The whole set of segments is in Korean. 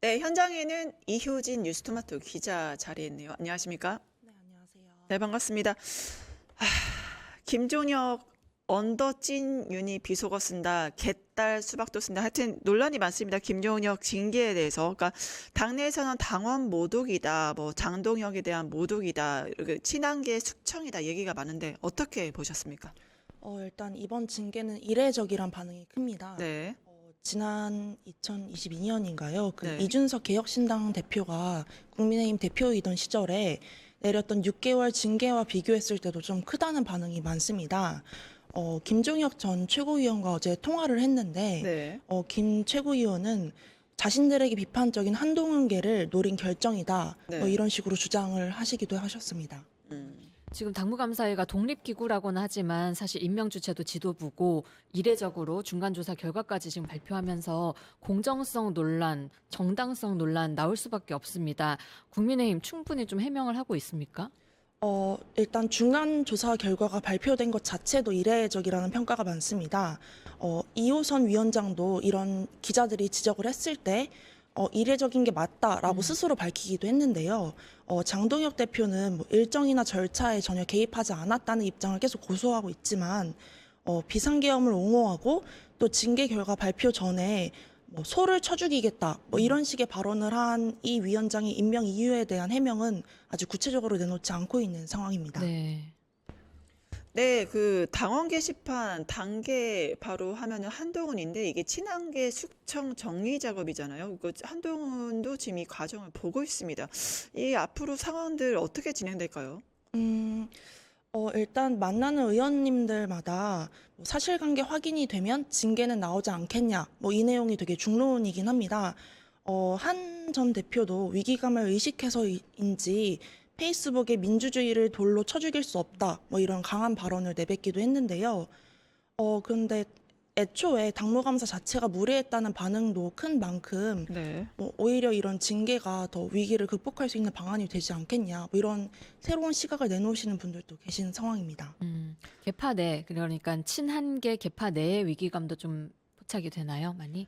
네, 현장에는 이효진 뉴스토마토 기자 자리했네요. 안녕하십니까? 네, 안녕하세요. 네, 반갑습니다. 아, 김종혁 언더찐 윤이 비속어 쓴다, 개딸 수박도 쓴다. 하여튼 논란이 많습니다. 김종혁 징계에 대해서. 그러니까 당내에서는 당원 모독이다, 뭐 장동혁에 대한 모독이다, 이렇게 친한계 숙청이다 얘기가 많은데 어떻게 보셨습니까? 일단 이번 징계는 이례적이란 반응이 큽니다. 네, 지난 2022년인가요? 그 네. 이준석 개혁신당 대표가 국민의힘 대표이던 시절에 내렸던 6개월 징계와 비교했을 때도 좀 크다는 반응이 많습니다. 김종혁 전 최고위원과 어제 통화를 했는데, 네. 김 최고위원은 자신들에게 비판적인 한동훈계를 노린 결정이다. 뭐 네. 이런 식으로 주장을 하시기도 하셨습니다. 음. 지금 당무감사회가 독립기구라고는 하지만 사실 임명 주체도 지도부고 이례적으로 중간조사 결과까지 지금 발표하면서 공정성 논란, 정당성 논란 나올 수밖에 없습니다. 국민의힘 충분히 좀 해명을 하고 있습니까? 일단 중간 조사 결과가 발표된 것 자체도 이례적이라는 평가가 많습니다. 이호선 위원장도 이런 기자들이 지적을 했을 때 이례적인 게 맞다라고 스스로 밝히기도 했는데요. 장동혁 대표는 뭐 일정이나 절차에 전혀 개입하지 않았다는 입장을 계속 고수하고 있지만 비상계엄을 옹호하고 또 징계 결과 발표 전에 뭐 소를 쳐 죽이겠다 뭐 이런 식의 발언을 한 이 위원장의 임명 이유에 대한 해명은 아직 구체적으로 내놓지 않고 있는 상황입니다. 네. 네, 그 당원 게시판 단계 바로 하면은 한동훈인데 이게 친한계 숙청 정리 작업이잖아요. 그 한동훈도 지금 이 과정을 보고 있습니다. 이 앞으로 상황들 어떻게 진행될까요? 음, 일단 만나는 의원님들마다 뭐 사실관계 확인이 되면 징계는 나오지 않겠냐, 뭐 이 내용이 되게 중론이긴 합니다. 한 전 대표도 위기감을 의식해서인지 페이스북에 민주주의를 돌로 쳐 죽일 수 없다, 뭐 이런 강한 발언을 내뱉기도 했는데요. 그런데 애초에 당무감사 자체가 무례했다는 반응도 큰 만큼 네. 뭐 오히려 이런 징계가 더 위기를 극복할 수 있는 방안이 되지 않겠냐, 뭐 이런 새로운 시각을 내놓으시는 분들도 계신 상황입니다. 개파 내, 그러니까 친한계 개파 내의 위기감도 좀 포착이 되나요, 많이?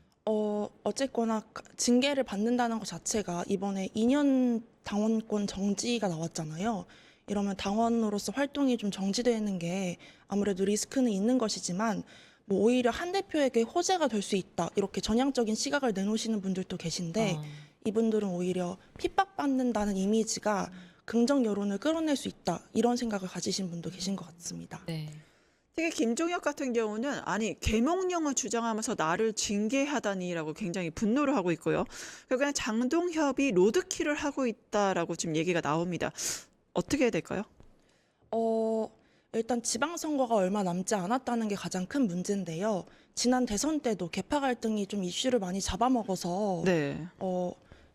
어쨌거나 징계를 받는다는 것 자체가 이번에 2년 당원권 정지가 나왔잖아요. 이러면 당원으로서 활동이 좀 정지되는 게 아무래도 리스크는 있는 것이지만 뭐 오히려 한 대표에게 호재가 될 수 있다, 이렇게 전향적인 시각을 내놓으시는 분들도 계신데 이분들은 오히려 핍박받는다는 이미지가 긍정 여론을 끌어낼 수 있다, 이런 생각을 가지신 분도 계신 것 같습니다. 네. 특히 김종혁 같은 경우는 아니 계몽령을 주장하면서 나를 징계하다니라고 굉장히 분노를 하고 있고요. 그러니까 장동협이 로드킬을 하고 있다라고 지금 얘기가 나옵니다. 어떻게 해야 될까요? 일단 지방선거가 얼마 남지 않았다는 게 가장 큰 문제인데요. 지난 대선 때도 개파 갈등이 좀 이슈를 많이 잡아먹어서 네.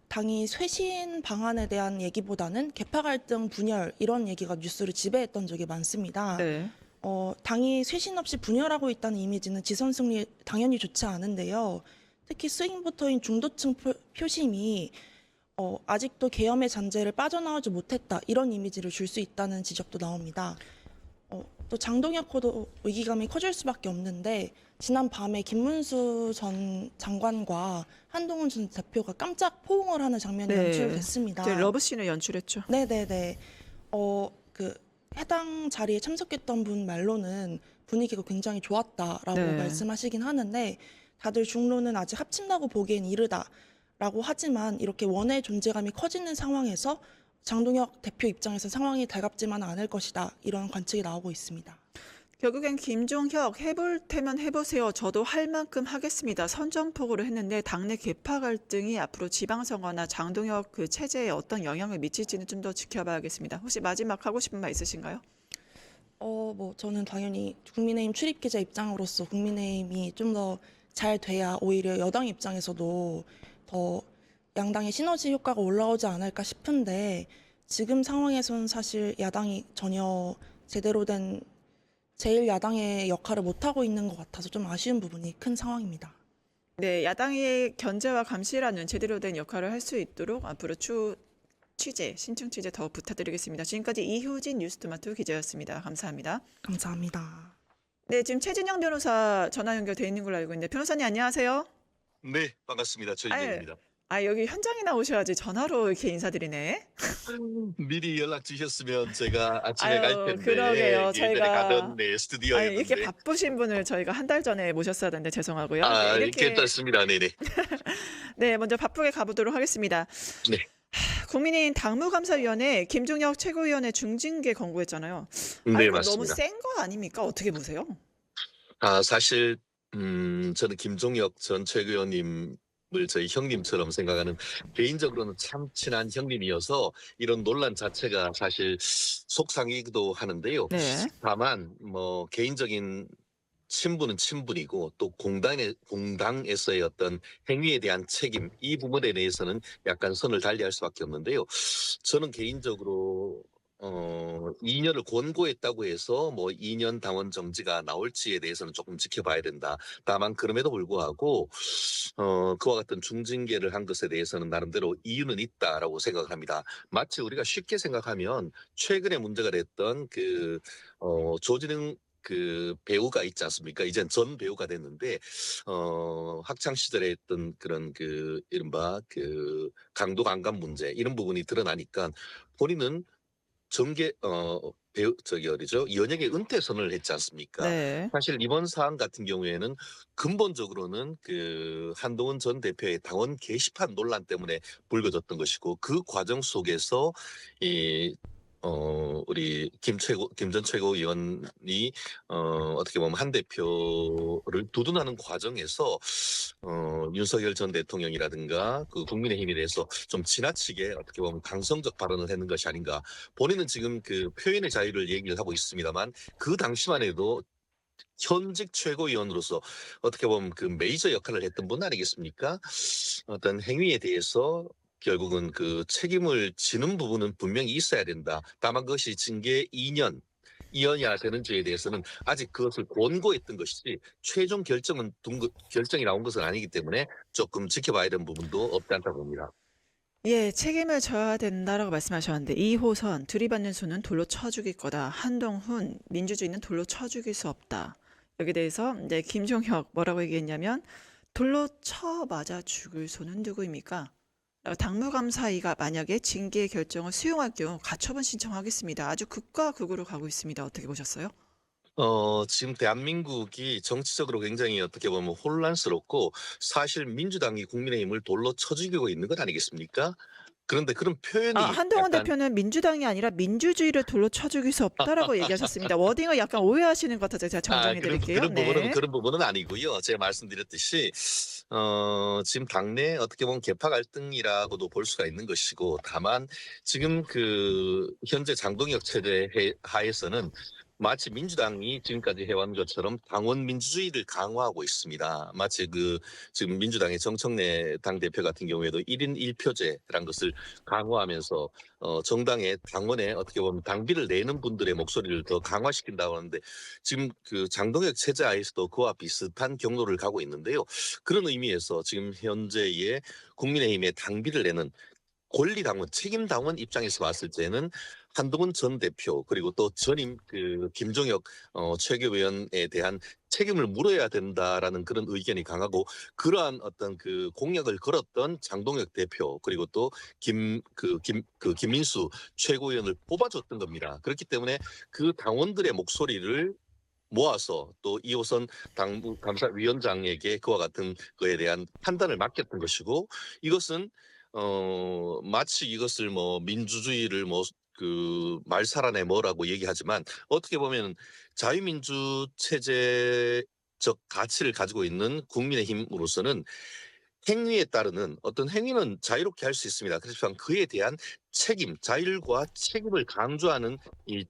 당이 쇄신 방안에 대한 얘기보다는 개파 갈등 분열 이런 얘기가 뉴스를 지배했던 적이 많습니다. 네. 당이 쇄신 없이 분열하고 있다는 이미지는 지선 승리에 당연히 좋지 않은데요. 특히 스윙부터인 중도층 표심이 아직도 계엄의 잔재를 빠져나오지 못했다, 이런 이미지를 줄 수 있다는 지적도 나옵니다. 또 장동혁 코도 위기감이 커질 수밖에 없는데 지난 밤에 김문수 전 장관과 한동훈 전 대표가 깜짝 포옹을 하는 장면이 네. 연출됐습니다. 이제 러브씬을 연출했죠. 네네네. 그 해당 자리에 참석했던 분 말로는 분위기가 굉장히 좋았다라고 네. 말씀하시긴 하는데 다들 중로는 아직 합친다고 보기엔 이르다라고 하지만 이렇게 원의 존재감이 커지는 상황에서 장동혁 대표 입장에서 상황이 달갑지만은 않을 것이다, 이런 관측이 나오고 있습니다. 결국엔 김종혁 해볼 테면 해보세요. 저도 할 만큼 하겠습니다. 선전포고를 했는데 당내 계파 갈등이 앞으로 지방선거나 장동혁 그 체제에 어떤 영향을 미칠지는 좀 더 지켜봐야겠습니다. 혹시 마지막 하고 싶은 말 있으신가요? 뭐 저는 당연히 국민의힘 출입기자 입장으로서 국민의힘이 좀 더 잘 돼야 오히려 여당 입장에서도 더 양당의 시너지 효과가 올라오지 않을까 싶은데 지금 상황에서는 사실 야당이 전혀 제대로 된 제1야당의 역할을 못하고 있는 것 같아서 좀 아쉬운 부분이 큰 상황입니다. 네, 야당의 견제와 감시라는 제대로 된 역할을 할 수 있도록 앞으로 신청 취재 더 부탁드리겠습니다. 지금까지 이효진 뉴스토마토 기자였습니다. 감사합니다. 감사합니다. 네, 지금 최진영 변호사 전화 연결돼 있는 걸로 알고 있는데 변호사님 안녕하세요. 네, 반갑습니다. 아, 최진영입니다. 아, 여기 현장에 나오셔야지 전화로 이렇게 인사드리네. 미리 연락 주셨으면 제가 아침에 갈 아유, 텐데 그러게요. 예전에 가던 저희가 이렇게 스튜디오였는데 바쁘신 분을 저희가 한 달 전에 모셨어야 되는데 죄송하고요. 네, 이렇게 괜찮습니다. 네네. 네, 먼저 바쁘게 가보도록 하겠습니다. 네. 국민의힘 당무감사위원회 김종혁 최고위원의 중징계 권고했잖아요. 아, 네, 이거 너무 맞습니다. 센 거 아닙니까? 어떻게 보세요? 사실 저는 김종혁 전 최고위원님을 저희 형님처럼 생각하는, 개인적으로는 참 친한 형님이어서 이런 논란 자체가 사실 속상이기도 하는데요. 네. 다만 뭐 개인적인 친분은 친분이고 또 공당에서의 어떤 행위에 대한 책임, 이 부분에 대해서는 약간 선을 달리할 수밖에 없는데요. 저는 개인적으로 2년을 권고했다고 해서 뭐 2년 당원 정지가 나올지에 대해서는 조금 지켜봐야 된다. 다만 그럼에도 불구하고 그와 같은 중징계를 한 것에 대해서는 나름대로 이유는 있다라고 생각을 합니다. 마치 우리가 쉽게 생각하면 최근에 문제가 됐던 조진웅 배우가 있지 않습니까? 이젠 전 배우가 됐는데 학창 시절에 했던 그런 이른바 강도 강간 문제, 이런 부분이 드러나니까 본인은 정계 배우 어디죠? 연예계 은퇴 선언을 했지 않습니까? 네. 사실 이번 사안 같은 경우에는 근본적으로는 한동훈 전 대표의 당원 게시판 논란 때문에 불거졌던 것이고, 그 과정 속에서 이 우리 김 전 최고위원이 어떻게 보면 한 대표를 두둔하는 과정에서 윤석열 전 대통령이라든가 그 국민의힘에 대해서 좀 지나치게 어떻게 보면 강성적 발언을 했는 것이 아닌가. 본인은 지금 표현의 자유를 얘기를 하고 있습니다만, 그 당시만 해도 현직 최고위원으로서 어떻게 보면 메이저 역할을 했던 분 아니겠습니까? 어떤 행위에 대해서 결국은 책임을 지는 부분은 분명히 있어야 된다. 다만 그것이 징계 2년, 이연이야 되는지에 대해서는 아직 그것을 권고했던 것이지 최종 결정이 나온 것은 아니기 때문에 조금 지켜봐야 되는 부분도 없지 않다 봅니다. 예, 책임을 져야 된다라고 말씀하셨는데 2호선 들이받는 수는 돌로 쳐 죽일 거다. 한동훈 민주주의는 돌로 쳐 죽일 수 없다. 여기에 대해서 이제 김종혁 뭐라고 얘기했냐면 돌로 쳐 맞아 죽을 소는 누구입니까? 당무감사위가 만약에 징계 결정을 수용할 경우 가처분 신청하겠습니다. 아주 극과 극으로 가고 있습니다. 어떻게 보셨어요? 지금 대한민국이 정치적으로 굉장히 어떻게 보면 혼란스럽고, 사실 민주당이 국민의힘을 돌로 쳐 죽이고 있는 것 아니겠습니까? 그런데 그런 표현이 한동훈 약간 대표는 민주당이 아니라 민주주의를 돌로 쳐 죽일 수 없다라고 얘기하셨습니다. 워딩을 약간 오해하시는 것 같아서 제가 정정해 드릴게요. 네. 그런 부분은 아니고요. 제가 말씀드렸듯이 지금 당내 어떻게 보면 계파 갈등이라고도 볼 수가 있는 것이고, 다만 지금 현재 장동혁 체제 하에서는 마치 민주당이 지금까지 해온 것처럼 당원 민주주의를 강화하고 있습니다. 마치 지금 민주당의 정청래 당대표 같은 경우에도 1인 1표제라는 것을 강화하면서 정당의 당원에 어떻게 보면 당비를 내는 분들의 목소리를 더 강화시킨다고 하는데, 지금 장동혁 체제 하에서도 그와 비슷한 경로를 가고 있는데요. 그런 의미에서 지금 현재의 국민의힘의 당비를 내는 권리당원, 책임당원 입장에서 봤을 때는 한동훈 전 대표, 그리고 또 전임 김종혁 최고위원에 대한 책임을 물어야 된다라는 그런 의견이 강하고, 그러한 어떤 공약을 걸었던 장동혁 대표, 그리고 또 김민수 최고위원을 뽑아줬던 겁니다. 그렇기 때문에 그 당원들의 목소리를 모아서 또 2호선 당무감사위원장에게 그와 같은 거에 대한 판단을 맡겼던 것이고, 이것은 마치 이것을 뭐 민주주의를 말살아내 뭐라고 얘기하지만, 어떻게 보면 자유민주 체제적 가치를 가지고 있는 국민의힘으로서는 행위에 따르는 어떤 행위는 자유롭게 할 수 있습니다. 그렇지만 그에 대한 자율과 책임을 강조하는 이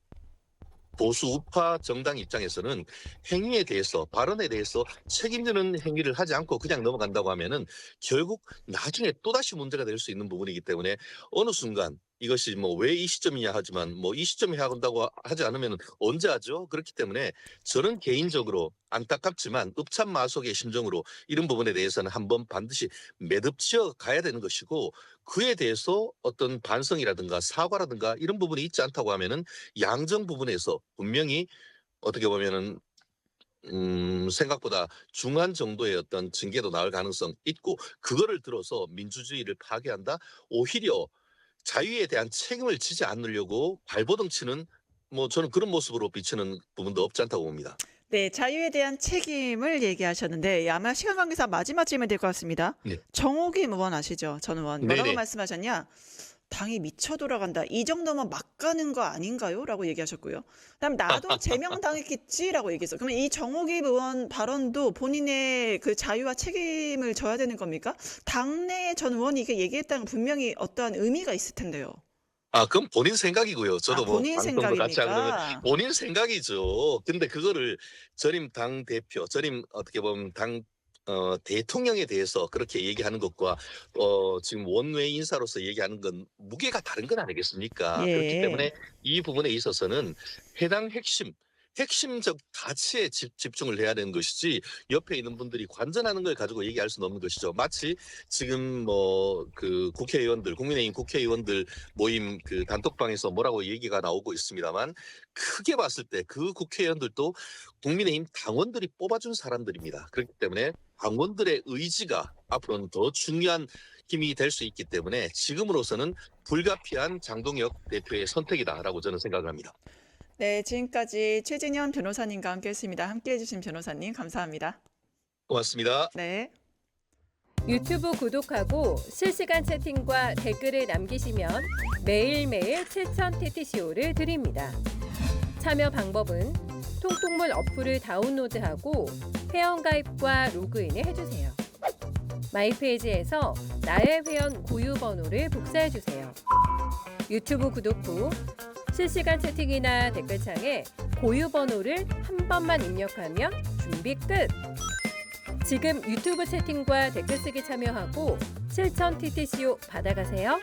보수 우파 정당 입장에서는 행위에 대해서, 발언에 대해서 책임지는 행위를 하지 않고 그냥 넘어간다고 하면은 결국 나중에 또다시 문제가 될 수 있는 부분이기 때문에, 어느 순간 이것이 뭐 왜 이 시점이냐 하지만 뭐 이 시점에 한다고 하지 않으면 언제 하죠? 그렇기 때문에 저는 개인적으로 안타깝지만 읍참마속의 심정으로 이런 부분에 대해서는 한번 반드시 매듭지어 가야 되는 것이고, 그에 대해서 어떤 반성이라든가 사과라든가 이런 부분이 있지 않다고 하면은 양정 부분에서 분명히 어떻게 보면은 생각보다 중한 정도의 어떤 징계도 나올 가능성 있고 그거를 들어서 민주주의를 파괴한다. 오히려 자유에 대한 책임을 지지 않으려고 발버둥 치는 뭐 저는 그런 모습으로 비치는 부분도 없지 않다고 봅니다. 네, 자유에 대한 책임을 얘기하셨는데 아마 시간 관계상 마지막 질문 될 것 같습니다. 네. 정옥임 의원 아시죠? 전 의원 뭐라고 네네. 말씀하셨냐? 당이 미쳐 돌아간다. 이 정도면 막 가는 거 아닌가요? 라고 얘기하셨고요. 그다음 나도 제명당했겠지라고 얘기했어요. 그러면 이 정옥임 의원 발언도 본인의 그 자유와 책임을 져야 되는 겁니까? 당내 전 의원이 이게 얘기했다는 건 분명히 어떠한 의미가 있을 텐데요. 그건 본인 생각이고요. 저도 뭐 본인 방송도 같이 하면 생각입니까? 본인 생각이죠. 근데 그거를 전임 당 대표, 전임 어떻게 보면 당 대통령에 대해서 그렇게 얘기하는 것과 지금 원외 인사로서 얘기하는 건 무게가 다른 건 아니겠습니까? 그렇기 예. 때문에 이 부분에 있어서는 해당 핵심적 가치에 집중을 해야 되는 것이지 옆에 있는 분들이 관전하는 걸 가지고 얘기할 수는 없는 것이죠. 마치 지금 뭐 그 국회의원들, 국민의힘 국회의원들 모임 그 단톡방에서 뭐라고 얘기가 나오고 있습니다만 크게 봤을 때 그 국회의원들도 국민의힘 당원들이 뽑아준 사람들입니다. 그렇기 때문에 당원들의 의지가 앞으로는 더 중요한 힘이 될 수 있기 때문에 지금으로서는 불가피한 장동혁 대표의 선택이다라고 저는 생각합니다. 네, 지금까지 최진현 변호사님과 함께했습니다. 함께해 주신 변호사님 감사합니다. 고맙습니다. 네. 유튜브 구독하고 실시간 채팅과 댓글을 남기시면 매일매일 7천 TTCO를 드립니다. 참여 방법은 통통물 어플을 다운로드하고 회원가입과 로그인을 해주세요. 마이페이지에서 나의 회원 고유 번호를 복사해주세요. 유튜브 구독 후 실시간 채팅이나 댓글창에 고유 번호를 한 번만 입력하면 준비 끝! 지금 유튜브 채팅과 댓글 쓰기 참여하고 실천 TTCO 받아가세요.